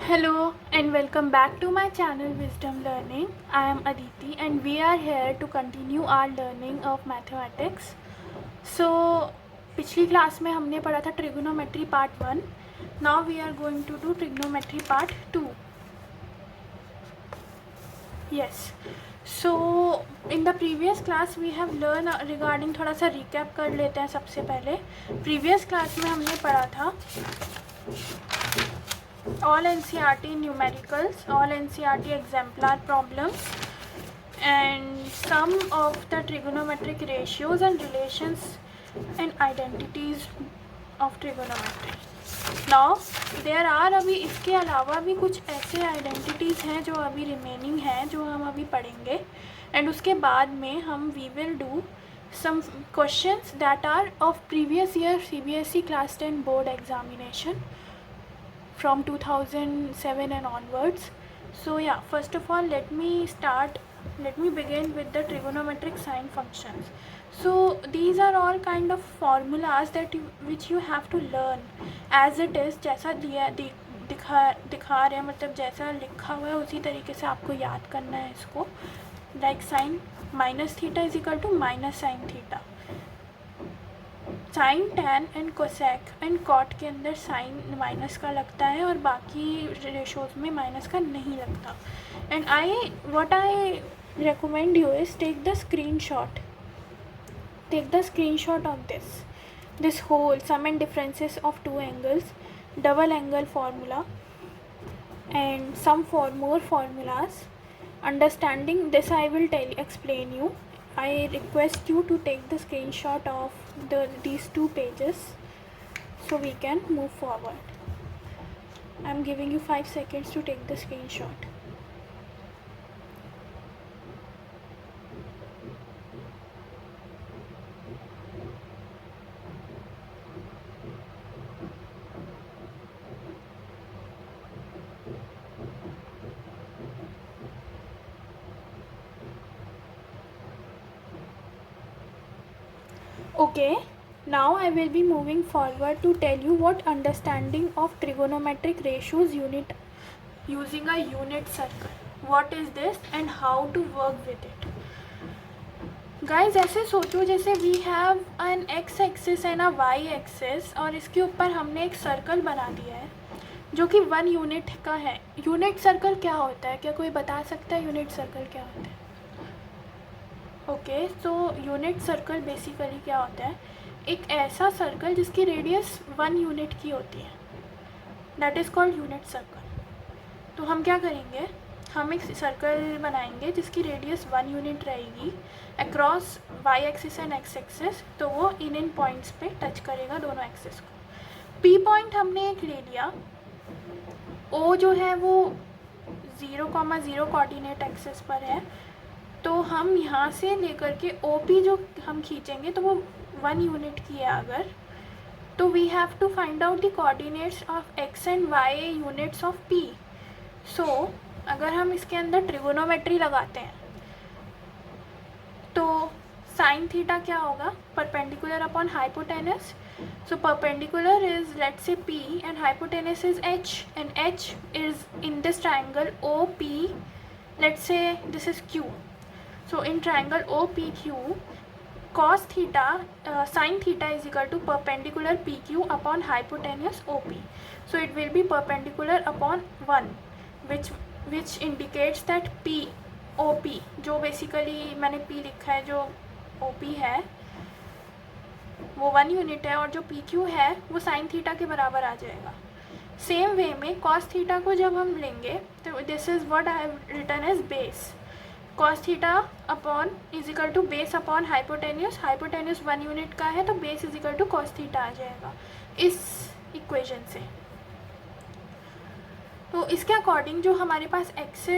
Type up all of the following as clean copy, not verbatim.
Hello and welcome back to my channel Wisdom Learning. I am Aditi and we are here to continue our learning of mathematics. So पिछली class में हमने पढ़ा था trigonometry part 1. Now we are going to do trigonometry part 2. Yes. So in the previous class we have learned regarding, थोड़ा सा recap कर लेते हैं. सबसे पहले previous class में हमने पढ़ा था all NCERT numericals, all NCERT exemplar problems and some of the trigonometric ratios and relations and identities of trigonometry. Now there are अभी इसके अलावा भी कुछ ऐसे आइडेंटिटीज़ हैं जो अभी रिमेनिंग हैं, जो हम अभी पढ़ेंगे एंड उसके बाद में हम we will do some questions that are of previous year CBSE class 10 board examination from 2007 and onwards. So yeah, first of all let me begin with the trigonometric sine functions. So these are all kind of formulas which you have to learn as it is, जैसा दिखा रहे हैं, मतलब जैसा लिखा हुआ है उसी तरीके से आपको याद करना है इसको. Like sin minus theta is equal to minus sin theta. Sine tan and cosec and cot के अंदर साइन माइनस का लगता है और बाकी रेशोज़ में माइनस का नहीं लगता. And what I recommend you is take the screenshot of this whole sum and differences of two angles, double angle formula and some more formulas. Understanding this I will explain you. I request you to take the screenshot of these two pages so we can move forward. I am giving you 5 seconds to take the screenshot. Okay, now I will be moving forward to tell you what understanding of trigonometric ratios unit using a unit circle. What is this and how to work with it? Guys, ऐसे सोचो जैसे we have an x axis and a y axis और इसके ऊपर हमने एक circle बना दिया है जो कि 1 यूनिट का है. यूनिट सर्कल क्या होता है? क्या कोई बता सकता है यूनिट सर्कल क्या होता है? Okay, so unit circle basically क्या होता है? एक ऐसा सर्कल जिसकी रेडियस 1 यूनिट की होती है, that is called unit circle. तो हम क्या करेंगे, हम एक सर्कल बनाएंगे जिसकी रेडियस 1 यूनिट रहेगी across Y axis and X axis. तो वो इन पॉइंट्स पे टच करेगा दोनों एक्सिस को. पी पॉइंट हमने एक ले लिया. ओ जो है वो 0,0 कोऑर्डिनेट एक्सिस पर है. तो हम यहाँ से लेकर के OP जो हम खींचेंगे तो वो 1 यूनिट की है अगर, तो we have to find out the coordinates of x and y units of P. So अगर हम इसके अंदर ट्रिगोनोमेट्री लगाते हैं तो साइन थीटा क्या होगा? Perpendicular upon hypotenuse. So perpendicular is let's say P and hypotenuse is H and H is in this triangle OP. Let's say this is Q. So in triangle OPQ, cos theta, sin theta is equal to perpendicular PQ upon hypotenuse OP. So it will be perpendicular upon 1, which indicates that P, OP, जो basically मैंने P लिखा है, जो OP है वो 1 unit है और जो PQ है वो sin theta के बराबर आ जाएगा. सेम वे में cos theta को जब हम लेंगे तो this is what I have written as base. cos theta upon is equal to base upon hypotenuse. Hypotenuse 1 unit का है तो base is equal to cos theta आ जाएगा इस इक्वेशन से. तो इसके अकॉर्डिंग जो हमारे पास एक्स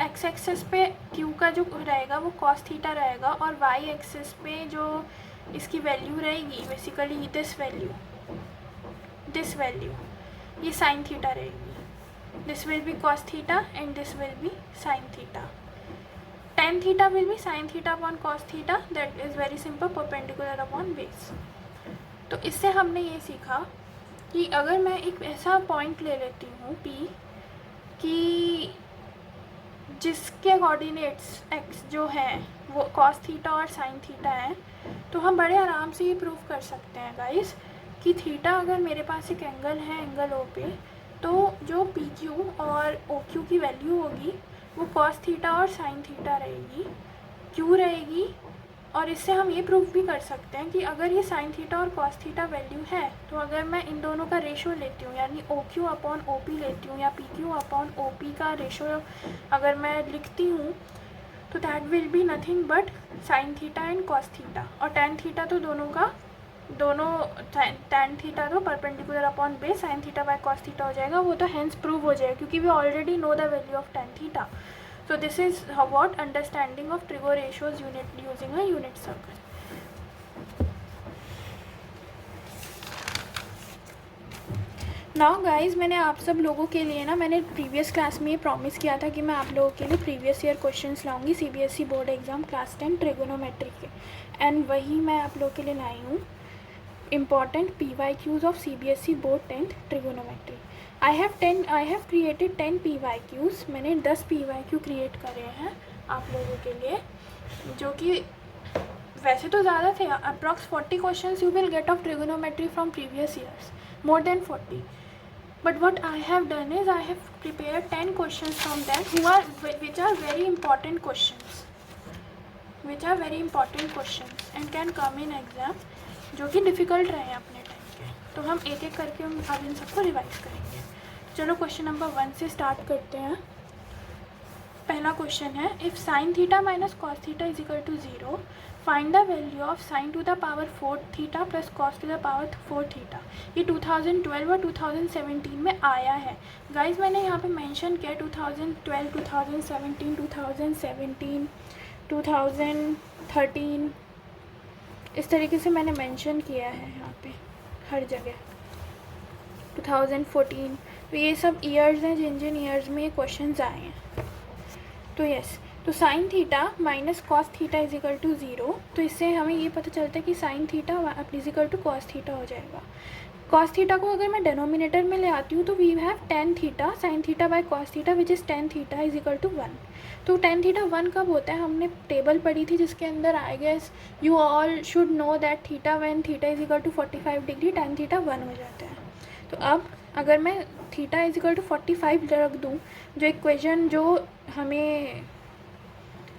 एक्सेस पे Q का जो रहेगा वो cos थीटा रहेगा और y एक्सेस पे जो इसकी वैल्यू रहेगी बेसिकली दिस वैल्यू ये sin थीटा रहेगी. This will be cos theta and this will be sin theta. tan theta will be sin theta upon cos theta, that is very simple, perpendicular upon base. तो इससे हमने ये सीखा कि अगर मैं एक ऐसा पॉइंट ले लेती हूँ P कि जिसके कोऑर्डिनेट्स एक्स जो हैं वो कॉस थीटा और साइन थीटा है, तो हम बड़े आराम से ये प्रूव कर सकते हैं गाइस कि थीटा अगर मेरे पास एक एंगल है एंगल ओ पे, तो जो पी क्यू और ओ क्यू की वैल्यू होगी वो कॉस थीटा और साइन थीटा रहेगी, क्यों रहेगी। और इससे हम ये प्रूफ भी कर सकते हैं कि अगर ये साइन थीटा और कॉस थीटा वैल्यू है, तो अगर मैं इन दोनों का रेशो लेती हूँ, यानी O Q upon O P लेती हूँ या P Q upon O P का रेशो अगर मैं लिखती हूँ, तो that will be nothing but sine theta and cos theta. और टेन थीटा तो टेन थीटा तो perpendicular upon base sign theta by cos theta हो जाएगा, वो तो हेंस प्रूव हो जाएगा क्योंकि we already know the value of tan theta. So this is what understanding of trigo ratios unit using a unit circle. Now guys, मैंने आप सब लोगों के लिए ना, मैंने प्रीवियस क्लास में ये प्रॉमिस किया था कि मैं आप लोगों के लिए प्रीवियस ईयर क्वेश्चंस लाऊंगी CBSE board exam class 10 trigonometry के, एंड वही मैं आप लोगों के लिए लाई हूँ important PYQs of CBSE board 10th trigonometry. I have created 10 PYQs, मैंने 10 PYQ क्रिएट करे हैं आप लोगों के लिए, जो कि वैसे तो ज़्यादा थे, approx 40 questions you will get of trigonometry from previous years, more than 40, but what I have done is I have prepared 10 questions from them which are very important questions and can come in exam, जो कि difficult रहे हैं अपने time के। तो हम एक एक करके हम अब इन सबको रिवाइज करेंगे। चलो क्वेश्चन नंबर 1 से स्टार्ट करते हैं। पहला क्वेश्चन है, if sine theta minus cos theta is equal to 0, find the value of sine to the power 4 theta plus cos to the power 4 theta. ये 2012 और 2017 में आया है गाइज, मैंने यहाँ पे मेंशन किया 2012, 2017, 2017, 2013, इस तरीके से मैंने मेंशन किया है यहाँ पे हर जगह, 2014, तो ये सब ईयर्स हैं जिन ईयर्स में ये क्वेश्चंस आए हैं। तो यस, तो sine theta minus cos theta is equal to 0, तो इससे हमें ये पता चलता है कि sine theta is equal to cos theta हो जाएगा। कॉस थीटा को अगर मैं डेनोमिनेटर में ले आती हूँ तो we have tan theta sine theta by cos theta which is tan theta is equal to 1। तो टेन थीटा 1 कब होता है, हमने टेबल पढ़ी थी जिसके अंदर I guess you all should know that theta when theta is equal to 45 degree tan theta 1 हो जाता है। तो अब अगर मैं थीटा इज इक्वल टू 45 रख दूँ, जो इक्वेशन जो हमें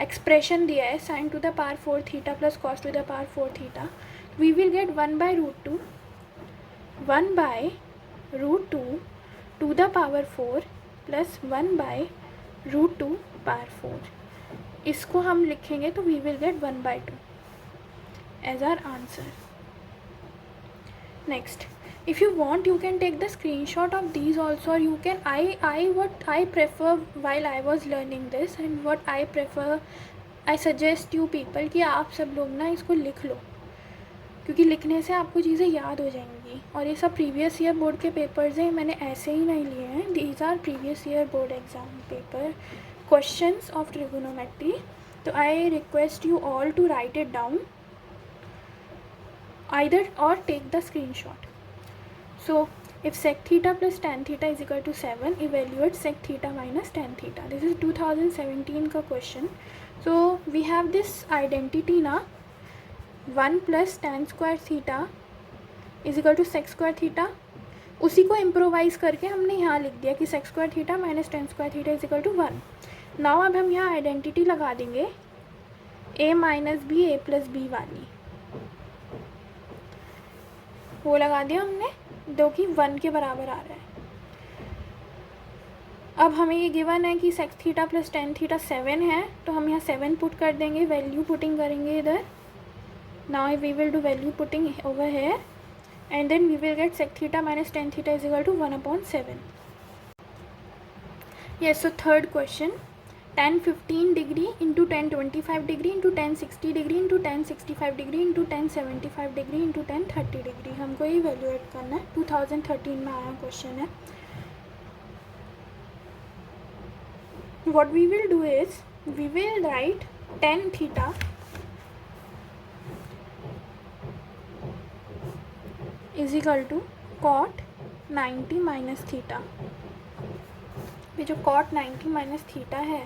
एक्सप्रेशन दिया है sine to the power 4 theta plus cos to the power 4 theta, we will get 1/√2 to the power 4 प्लस 1/√2 पावर 4। इसको हम लिखेंगे तो we will get 1/2 as our answer. Next, if you want you can take the screenshot of these also, or you can what I prefer while I was learning this and what I suggest you people कि आप सब लोग ना इसको लिख लो, क्योंकि लिखने से आपको चीज़ें याद हो जाएंगी। और ये सब प्रीवियस ईयर बोर्ड के पेपर्स हैं, मैंने ऐसे ही नहीं लिए हैं, these are previous year board exam paper questions of trigonometry. तो I request you all to write it down either or take the screenshot. So if sec theta plus tan theta is equal to 7, evaluate sec theta minus tan theta. This is 2017 का question. So we have this identity ना, 1 plus tan square theta is equal to sec square theta. उसी को improvise करके हमने यहाँ लिख दिया कि sec square theta minus tan square theta is equal to 1. Now अब हम यहाँ आइडेंटिटी लगा देंगे a minus B a plus B वाली, वो लगा दिया हमने, जो कि 1 के बराबर आ रहा है। अब हमें ये गिवन है कि sec theta plus tan theta 7 है, तो हम यहाँ 7 पुट कर देंगे, वैल्यू पुटिंग करेंगे इधर। Now we will do value putting over here and then we will get sec theta minus tan theta is equal to 1/7। Yes, so third question, tan 15 degree into tan 25 degree into tan 60 degree into tan 65 degree into tan 75 degree into tan 30 degree, हमको ये valuate करना है। 2013 में आया question है। what we will do is we will write tan theta is equal to cot 90 minus theta ये जो cot 90 minus theta है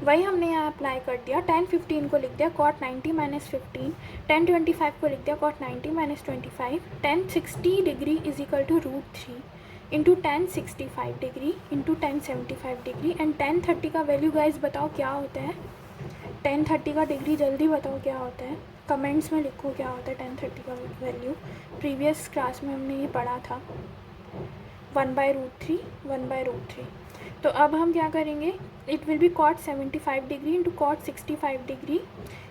वही हमने यहाँ अप्लाई कर दिया। tan 15 को लिख दिया cot 90 माइनस 15, tan 25 को लिख दिया cot 90 minus 25, tan 60 degree is equal to √3 into tan 65 degree into tan 75 degree and tan 30 का वैल्यू गाइस बताओ क्या होता है। tan 30 का डिग्री जल्दी बताओ क्या होता है, कमेंट्स में लिखो क्या होता है tan 30 का वैल्यू। प्रीवियस क्लास में हमने ये पढ़ा था 1/√3 1/√3। तो अब हम क्या करेंगे, it will B cot 75 degree into cot 65 degree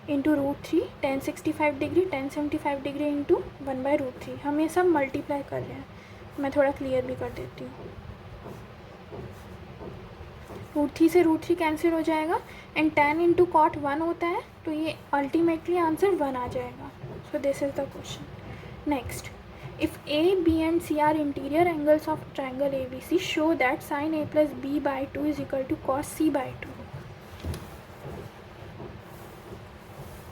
into √3 tan 65 degree tan 75 degree into 1/√3। हम ये सब मल्टीप्लाई कर रहे हैं, मैं थोड़ा क्लियर भी कर देती हूँ। √3 से √3 कैंसिल हो जाएगा एंड tan इंटू cot 1 होता है, तो ये अल्टीमेटली आंसर 1 आ जाएगा। So this is the question. Next, if A, B and C are interior angles of triangle ABC, show that sin A plus B by 2 is equal to cos C by 2.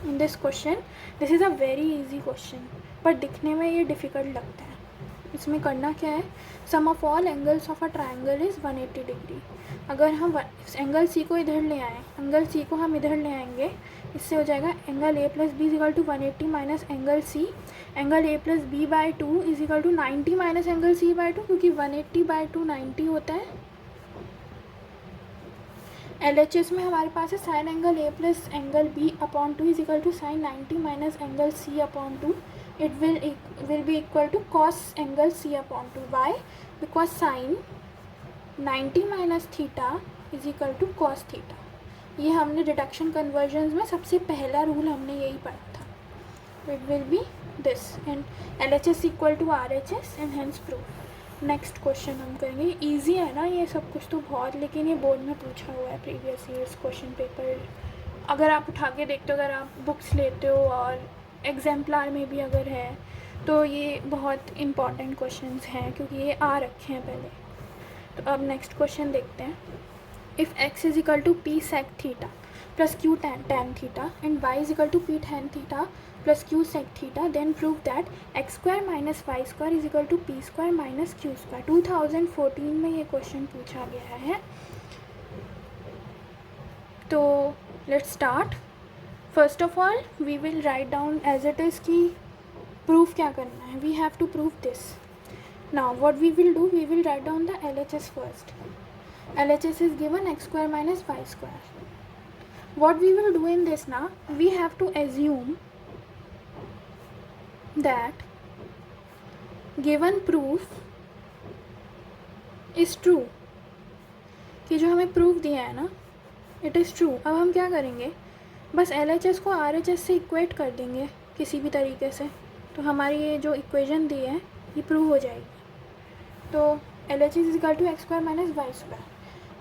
In this question, this is a very easy question, पर दिखने में ये difficult लगता है। इसमें करना क्या है, sum of all angles of a triangle is 180 degree. अगर हम एंगल C को इधर ले आएँ, एंगल C को हम इधर ले आएंगे, इससे हो जाएगा angle A plus B is equal to 180 minus angle C, angle A plus B by 2 is equal to 90 minus angle C by 2, क्योंकि 180/2 90 होता है। LHS में हमारे पास है sine angle A plus angle B upon 2 is equal to sine 90 minus angle C upon 2, it will be equal to cos angle C upon 2। Why? Because sine 90 minus theta is equal to cos theta. ये हमने reduction convergence में सबसे पहला rule हमने यही पढ़ा था। It will be this and LHS equal to RHS and hence proof. Next question हम करेंगे, इजी है ना ये सब कुछ तो बहुत, लेकिन ये बोर्ड में पूछा हुआ है प्रीवियस ईयर्स क्वेश्चन पेपर। अगर आप उठा के देखते हो, अगर आप बुक्स लेते हो और एग्जाम्पलार में भी अगर है, तो ये बहुत इंपॉर्टेंट क्वेश्चंस हैं क्योंकि ये आ रखे हैं पहले। तो अब नेक्स्ट क्वेश्चन देखते हैं। If x is equal to p sec theta plus q tan theta and y is equal to p tan theta plus q sec theta, then prove that x square minus y square is equal to p square minus q square। 2014 में ये question पूछा गया है। तो let's start। First of all, we will write down as it is कि proof क्या करना है। We have to prove this। Now what we will do, we will write down the LHS first। LHS is given x square minus y square. What we will do in this now, we have to assume that given proof is true, कि जो हमें proof दिया है ना it is true। अब हम क्या करेंगे, बस LHS को RHS से इक्वेट कर देंगे किसी भी तरीके से, तो हमारी ये जो इक्वेशन दी है ये प्रूव हो जाएगी। तो LHS is equal to x square minus y square.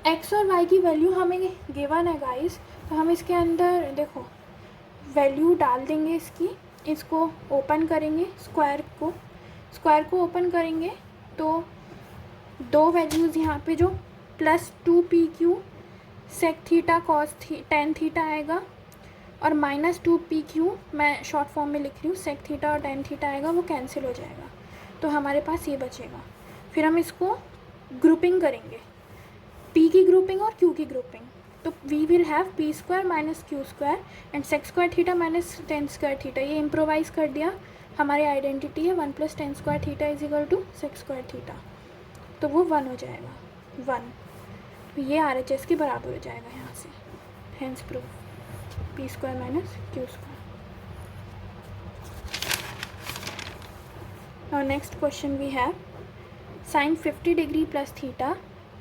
X और वाई की वैल्यू हमें गिवन है गाइस, तो हम इसके अंदर देखो वैल्यू डाल देंगे इसकी, इसको ओपन करेंगे, स्क्वायर को ओपन करेंगे तो दो वैल्यूज़ यहाँ पे जो +2pq sec theta cos tan theta आएगा और -2pq मैं शॉर्ट फॉर्म में लिख रही हूँ, सेक थीटा और टेन थीटा आएगा, वो कैंसिल हो जाएगा। तो हमारे पास ये बचेगा। फिर हम इसको ग्रुपिंग करेंगे, p की ग्रुपिंग और q की ग्रुपिंग। तो we will have p square minus q square and sec square theta minus tan square theta. ये इम्प्रोवाइज़ कर दिया, हमारी आइडेंटिटी है 1 + tan square theta is equal to sec square theta, तो वो 1 हो जाएगा 1। तो ये RHS के बराबर हो जाएगा यहाँ से, hence proof p square minus q square. और next question we have sin 50 degree plus theta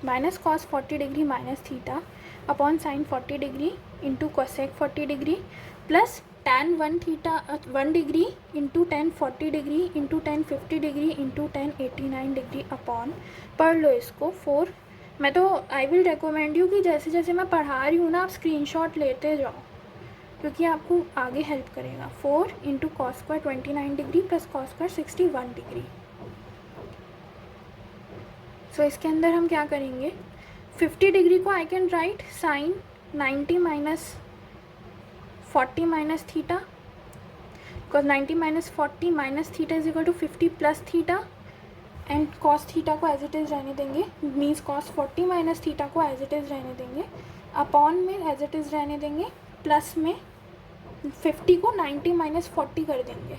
minus cos 40 degree minus theta upon sin 40 degree into cosec 40 degree plus tan 1 degree into tan 40 degree into tan 50 degree into tan 89 degree upon, पढ़ लो इसको 4। मैं तो आई will recommend you कि जैसे जैसे मैं पढ़ा रही हूँ ना आप स्क्रीनशॉट लेते जाओ, क्योंकि आपको आगे हेल्प करेगा। 4 into cos square 29 degree plus cos square 61 degree. So इसके अंदर हम क्या करेंगे, 50 डिग्री को I can write sine 90 minus 40 minus theta, because 90 minus 40 minus theta is equal to 50 plus theta, and cos theta को एज इट इज़ रहने देंगे, means cos 40 minus theta को एज इट इज़ रहने देंगे, अपॉन में as it is रहने देंगे, plus में 50 को 90 माइनस 40 कर देंगे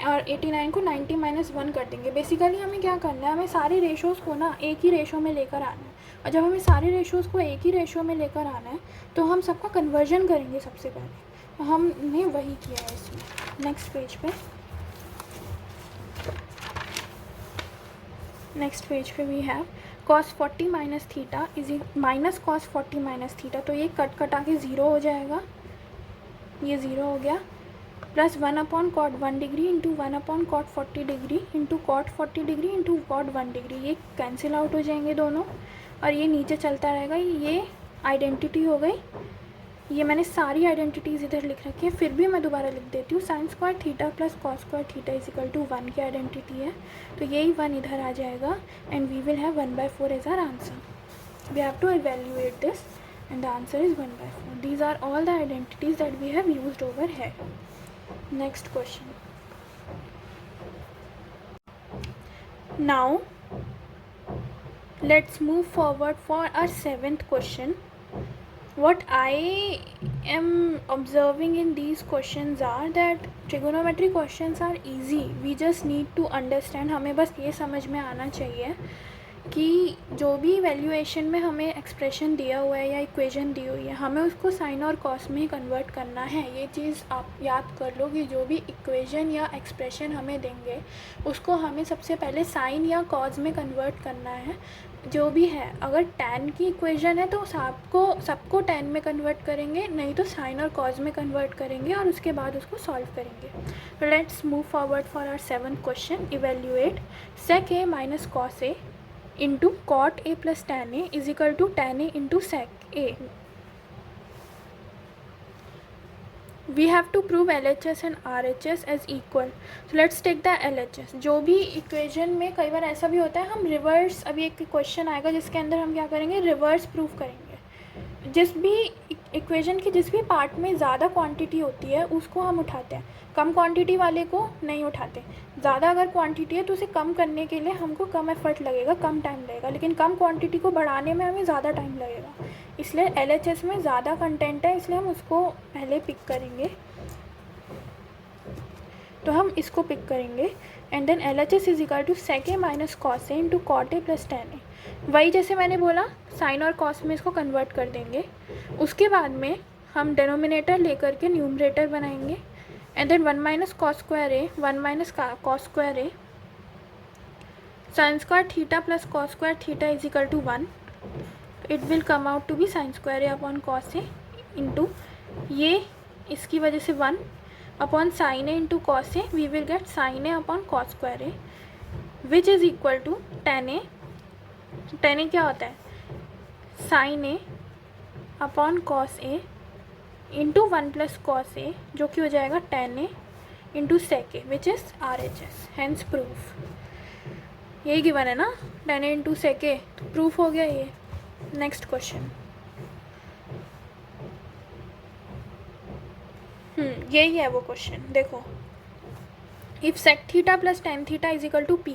और 89 को 90 माइनस 1 कर देंगे। बेसिकली हमें क्या करना है, हमें सारे रेशोज़ को ना एक ही रेशो में लेकर आना है, और जब हमें सारे रेशोज़ को एक ही रेशो में लेकर आना है तो हम सबका कन्वर्जन करेंगे सबसे पहले, तो हमने वही किया है इसमें। नेक्स्ट पेज पे we have cos 40 minus theta is minus cos 40 minus theta, तो ये कट कटा के 0 हो जाएगा, ये 0 हो गया, plus 1 upon cot 1 degree into 1 upon cot 40 degree into cot 40 degree into cot 1 degree, ये कैंसिल आउट हो जाएंगे दोनों, और ये नीचे चलता रहेगा। ये आइडेंटिटी हो गई, ये मैंने सारी आइडेंटिटीज़ इधर लिख रखी है, फिर भी मैं दोबारा लिख देती हूँ। Sine square theta plus cos square theta is equal to 1 की आइडेंटिटी है, तो यही 1 इधर आ जाएगा, and we will have 1/4 as our answer. We have to evaluate this and the answer is 1/4. These are all the identities that we have used over here. Next question. Now let's move forward for our 7th question. What I am observing in these questions are that trigonometry questions are easy. We just need to understand, हमें बस ये समझ में आना चाहिए कि जो भी वैल्यूएशन में हमें एक्सप्रेशन दिया हुआ है या इक्वेशन दी हुई है, हमें उसको साइन और कॉस में ही कन्वर्ट करना है। ये चीज़ आप याद कर लो कि जो भी इक्वेशन या एक्सप्रेशन हमें देंगे उसको हमें सबसे पहले साइन या कॉस में कन्वर्ट करना है। जो भी है, अगर tan की इक्वेशन है तो सबको tan में कन्वर्ट करेंगे, नहीं तो साइन और कॉस में कन्वर्ट करेंगे और उसके बाद उसको सॉल्व करेंगे। Let's move forward for our 7th question. Evaluate sec a minus cos a into cot a plus tan a is equal to tan a into sec a। We have to prove LHS and RHS as equal. So let's take the LHS. जो भी equation में कई बार ऐसा भी होता है, हम reverse, अभी एक क्वेश्चन आएगा जिसके अंदर हम क्या करेंगे, रिवर्स प्रूफ करेंगे। जिस भी इक्वेशन की जिस भी पार्ट में ज़्यादा क्वांटिटी होती है उसको हम उठाते हैं, कम क्वांटिटी वाले को नहीं उठाते। ज़्यादा अगर क्वांटिटी है तो उसे कम करने के लिए हमको कम एफर्ट लगेगा, कम टाइम लगेगा, लेकिन कम क्वांटिटी को बढ़ाने में हमें ज़्यादा टाइम लगेगा। इसलिए LHS में ज़्यादा कंटेंट है, इसलिए हम उसको पहले पिक करेंगे, तो हम इसको पिक करेंगे। And then LHS is equal to sec a minus cos a into cot a plus tan a। वही जैसे मैंने बोला साइन और कॉस में इसको कन्वर्ट कर देंगे। उसके बाद में हम डेनोमिनेटर लेकर के न्यूमरेटर बनाएंगे, and then 1 minus cos square a 1 minus cos square a sine square theta plus cos square theta is equal to 1। It will come out to be sine square a upon cos a into ये इसकी वजह से 1 upon sine a into cos a, we will get sine a upon cos square a which is equal to tan a. tan a क्या होता है, sine a upon cos a into 1 plus cos a, जो कि हो जाएगा tan a into sec a which is RHS। Hence proof यही given है ना, tan a into sec a, तो प्रूफ हो गया ये। नेक्स्ट क्वेश्चन, यही है वो क्वेश्चन। देखो, if sec theta plus tan theta is equal to p,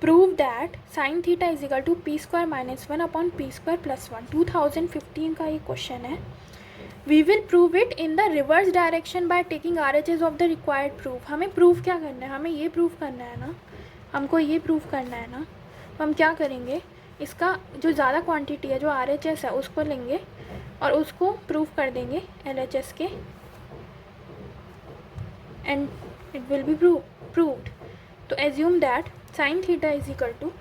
prove that sine theta is equal to p square minus 1 upon p square plus 1। 2015 का ये क्वेश्चन है। We will prove it in the reverse direction by taking RHS of the required proof. हमें proof क्या करना है, हमें ये proof करना है ना, हमको ये प्रूफ करना है ना। तो हम क्या करेंगे, इसका जो ज़्यादा क्वांटिटी है जो RHS है उसको लेंगे और उसको प्रूफ कर देंगे LHS के, and it will be proved. तो assume that sine theta is equal to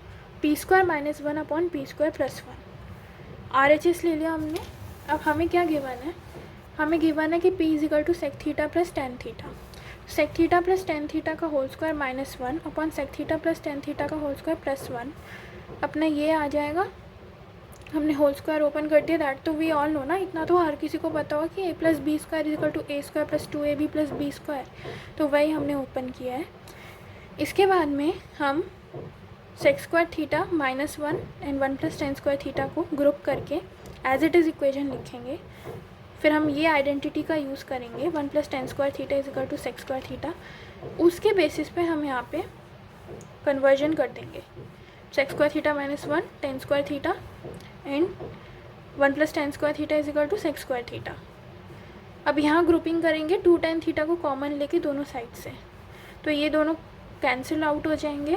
p square minus 1 upon p square plus 1। RHS ले लिया हमने। अब हमें क्या गिवन है, हमें गिवन है कि p is equal to sec theta plus tan theta. Sec theta plus tan theta का whole square minus 1 upon sec theta plus tan theta का होल स्क्वायर प्लस 1। अपना ये आ जाएगा, हमने होल स्क्वायर ओपन कर दिया, दैट तो वी ऑल नो ना, इतना तो हर किसी को पता होगा कि a plus b square is equal to a square plus 2ab plus b square, तो वही हमने ओपन किया है। इसके बाद में हम sec square theta minus 1 and 1 plus tan square theta को ग्रुप करके एज इट इज़ इक्वेशन लिखेंगे। फिर हम ये आइडेंटिटी का यूज़ करेंगे, 1 plus tan square theta is equal to sec square theta. उसके बेसिस पे हम यहाँ पे कन्वर्जन कर देंगे. Sec square theta minus 1 tan square theta and 1 plus tan square theta is equal to sec square theta. अब यहाँ ग्रुपिंग करेंगे 2 टेन थीटा को कॉमन लेके दोनों साइड से, तो ये दोनों कैंसिल आउट हो जाएंगे.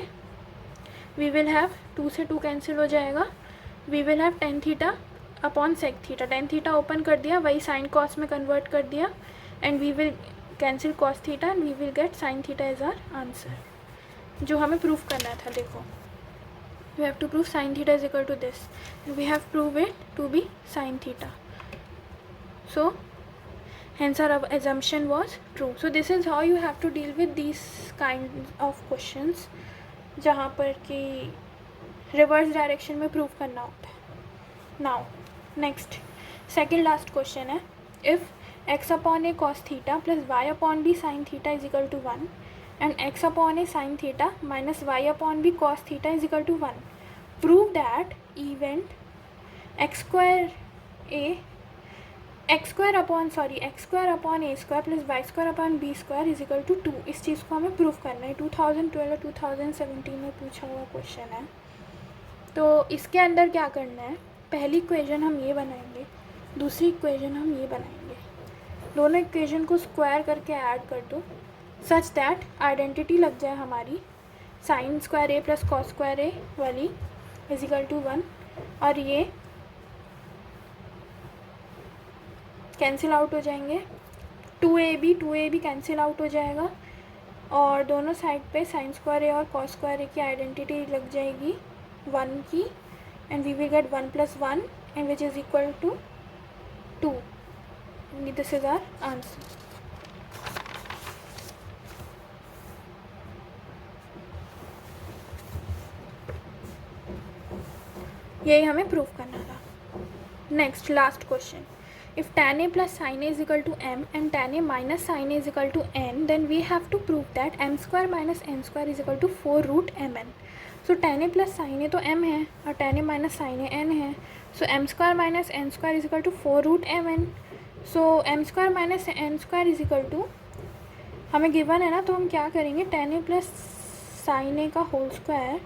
वी विल हैव 2 से 2 कैंसिल हो जाएगा. We will have tan theta upon sec theta. Tan theta open कर दिया, वही साइन कॉस में कन्वर्ट कर दिया and we will cancel cos theta and we will get sine theta is our answer. जो हमें प्रूफ करना था, देखो we have to prove sine theta is equal to this. We have prove it to be sine theta. So hence our assumption was true. So this is how you have to deal with these kind of questions जहाँ पर कि reverse direction में prove करना होता है. Now next second last question है. If x upon a cos theta plus y upon b sine theta is equal to 1 and x upon a sine theta minus y upon b cos theta is equal to 1, prove that event x square upon a square plus y square upon b square is equal to 2. इस चीज़ को हमें prove करना है. 2012 और 2017 में पूछा हुआ question है. तो इसके अंदर क्या करना है, पहली इक्वेशन हम ये बनाएंगे, दूसरी इक्वेशन हम ये बनाएंगे. दोनों इक्वेशन को स्क्वायर करके ऐड कर दो सच दैट आइडेंटिटी लग जाए हमारी. साइन स्क्वायर ए प्लस कॉस स्क्वायर ए वाली इज इक्वल टू 1 और ये कैंसिल आउट हो जाएंगे. 2ab कैंसिल आउट हो जाएगा और दोनों साइड पे साइन स्क्वायर ए और कॉस स्क्वायर ए की आइडेंटिटी लग जाएगी 1 की and we will get 1 plus 1 and which is equal to 2. This is our answer. यही हमें प्रूव करना था. Next last question. If tan a plus sin a is equal to m and tan a minus sin a is equal to n, then we have to prove that m square minus n square is equal to 4 root mn. So tan a plus sin a तो m है और tan a minus sin a n है. So m square minus n square is equal to 4 root mn. So m square minus n square is equal to, हमें given है ना, तो हम क्या करेंगे, tan a plus sin a का whole square,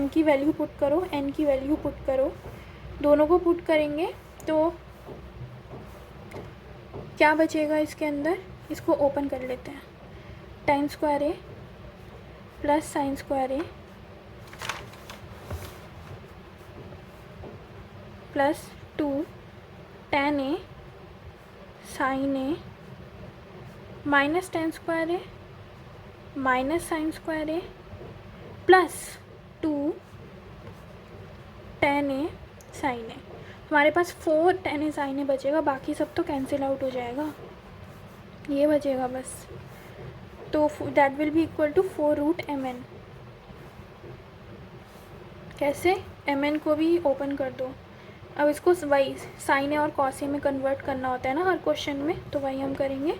m की वैल्यू पुट करो, n की वैल्यू पुट करो, दोनों को पुट करेंगे तो क्या बचेगा इसके अंदर. इसको ओपन कर लेते हैं. tan स्क्वायर ए प्लस साइन स्क्वायर ए प्लस 2 tan ए साइन ए माइनस tan स्क्वायर ए माइनस साइन स्क्वायर ए प्लस 2 tan ए साइन है. हमारे पास 4 tan ए साइन ए बचेगा, बाकी सब तो कैंसिल आउट हो जाएगा, ये बचेगा बस. तो that will be equal to 4 root mn. कैसे, mn को भी ओपन कर दो. अब इसको वही साइन ए और कॉस ए में कन्वर्ट करना होता है ना हर क्वेश्चन में, तो वही हम करेंगे.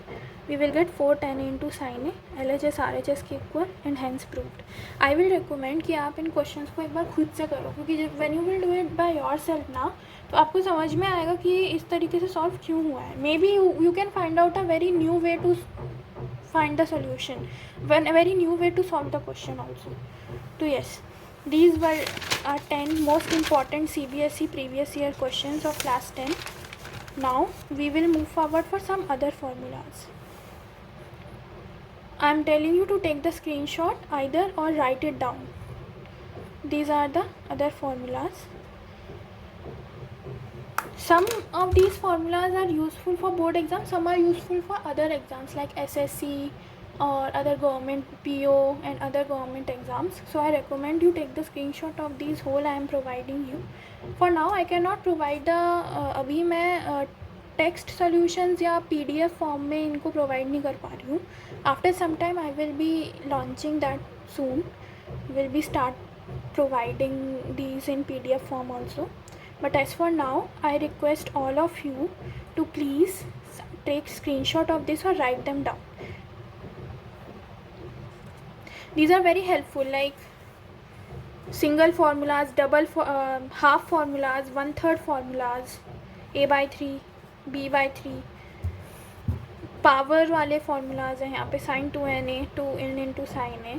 We will get 4 tan a into sine a, LHS RHS के equal and hence proved. I will recommend कि आप इन क्वेश्चंस को एक बार खुद से करो, क्योंकि जब when you will do it by yourself ना, तो आपको समझ में आएगा कि ये इस तरीके से सॉल्व क्यों हुआ है. Maybe you can find out a very new way to find the solution, a very new way to solve the question also. So yes, these were our 10 most important CBSE previous year questions of class 10. Now we will move forward for some other formulas. I am telling you to take the screenshot either or write it down. These are the other formulas. Some of these formulas are useful for board exams, some are useful for other exams like SSC or other government PO and other government exams. So I recommend you take the screenshot of these whole I am providing you. For now I cannot provide the अभी मैं text solutions या PDF form में इनको provide नहीं कर पा रही हूँ. After some time I will be launching that soon, will be start providing these in PDF form also. But as for now, I request all of you to please take screenshot of this or write them down. These are very helpful, like single formulas, double half formulas, 1/3 formulas, a by 3, b by 3, power वाले formulas हैं यहाँ पे, sin 2na 2n into sin a,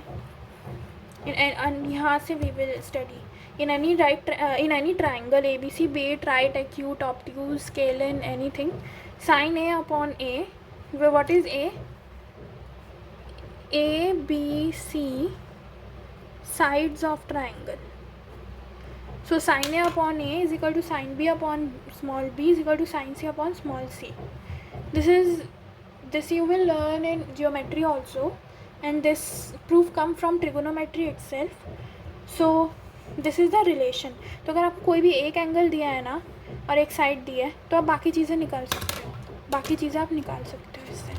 and यहाँ से we will study in any in any triangle ABC, be it right, acute, obtuse, scalene, anything, sin a upon a, what is a B C sides of triangle. So sin a upon a is equal to sin b upon small b is equal to sin c upon small c. This you will learn in geometry also, and this proof come from trigonometry itself. So this is the relation. तो अगर आपको कोई भी एक angle दिया है ना और एक साइड दी है तो आप बाकी चीज़ें निकाल सकते हो, बाकी चीज़ें आप निकाल सकते हो इससे.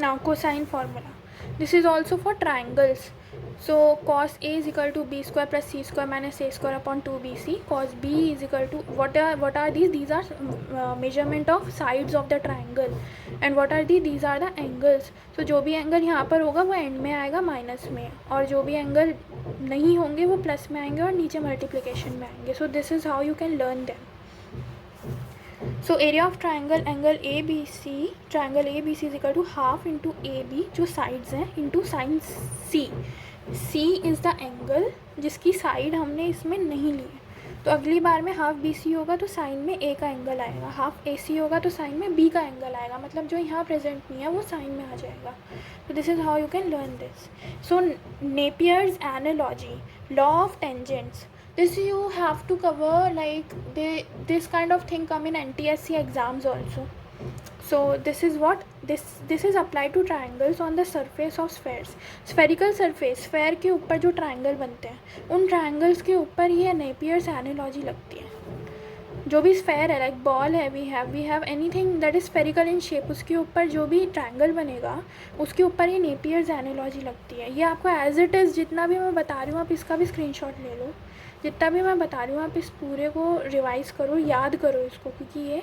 Now cosine formula. This is also for triangles. So cos A is equal to b square plus c square minus a square upon 2bc. Cos B is equal to what are these? These are measurement of sides of the triangle. And what are these? These are the angles. So जो भी angle यहाँ पर होगा वो and में आएगा minus में, और जो भी एंगल नहीं होंगे वो प्लस में आएंगे और नीचे मल्टीप्लिकेशन में आएंगे. So this is how you can learn them. So area of triangle angle ABC, triangle ABC is equal to half into AB जो sides हैं into sin C. C is the angle जिसकी side हमने इसमें नहीं ली है. तो अगली बार में हाफ BC होगा तो साइन में A का एंगल आएगा, हाफ AC होगा तो साइन में B का एंगल आएगा, मतलब जो यहाँ प्रेजेंट नहीं है वो साइन में आ जाएगा. तो this is how you can learn this. So Napier's analogy, law of tangents, this you have to cover, like this kind of thing come in NTSC exams also. So this is what this is applied to triangles on the surface of spheres. Spherical surface, sphere के ऊपर जो triangle बनते हैं उन triangles के ऊपर ये Napier's analogy लगती है. जो भी sphere है, like ball है, we have anything that is spherical in shape, उसके ऊपर जो भी triangle बनेगा उसके ऊपर ये Napier's analogy लगती है. ये आपको as it is जितना भी मैं बता रही हूँ आप इसका भी screenshot ले लो, जितना भी मैं बता रही हूँ आप इस पूरे को रिवाइज करो, याद करो इसको, क्योंकि ये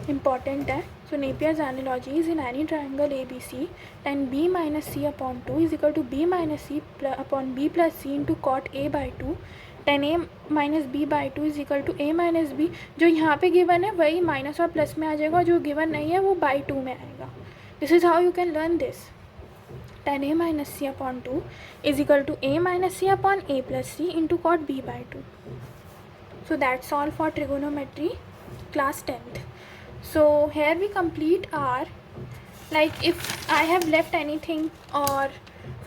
इम्पॉर्टेंट है. So Napier's analogy is in any triangle A B C, tan B minus C upon 2 is equal to B minus C upon B plus C into cot A by 2, tan A minus B by 2 is equal to A minus B. जो यहाँ पे given है वही minus और plus में आ जाएगा, और जो गिवन नहीं है वो बाई 2 में आएगा. This is how you can learn this. tan a minus c upon 2 is equal to a minus c upon a plus c into cot b by 2. So that's all for trigonometry class 10th. So here we complete our, like if I have left anything or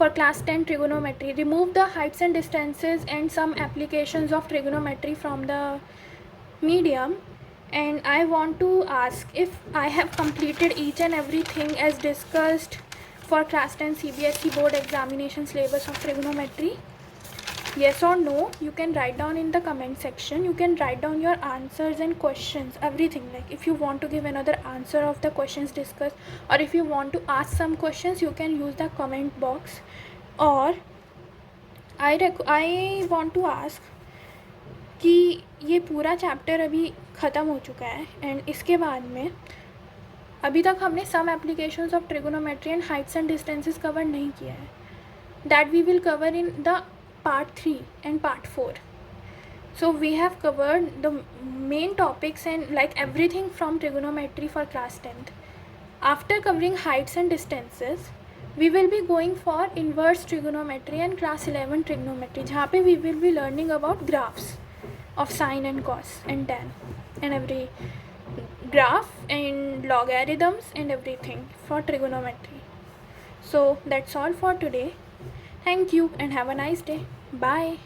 for class 10 trigonometry, remove the heights and distances and some applications of trigonometry from the medium. And I want to ask if I have completed each and everything as discussed for class 10 CBSE board examination syllabus of trigonometry. Yes or no, you can write down in the comment section. You can write down your answers and questions, everything. Like if you want to give another answer of the questions discussed, or if you want to ask some questions, you can use the comment box. Or I want to ask कि ये पूरा chapter अभी ख़त्म हो चुका है, and इसके बाद में अभी तक हमने some applications of trigonometry and heights and distances cover नहीं किया है. That we will cover in the part 3 and part 4. So we have covered the main topics and like everything from trigonometry for class 10th. After covering heights and distances we will be going for inverse trigonometry and class 11 trigonometry, जहाँ पे we will be learning about graphs of sine and cos and tan and every graph and logarithms and everything for trigonometry. So that's all for today. Thank you and have a nice day. Bye.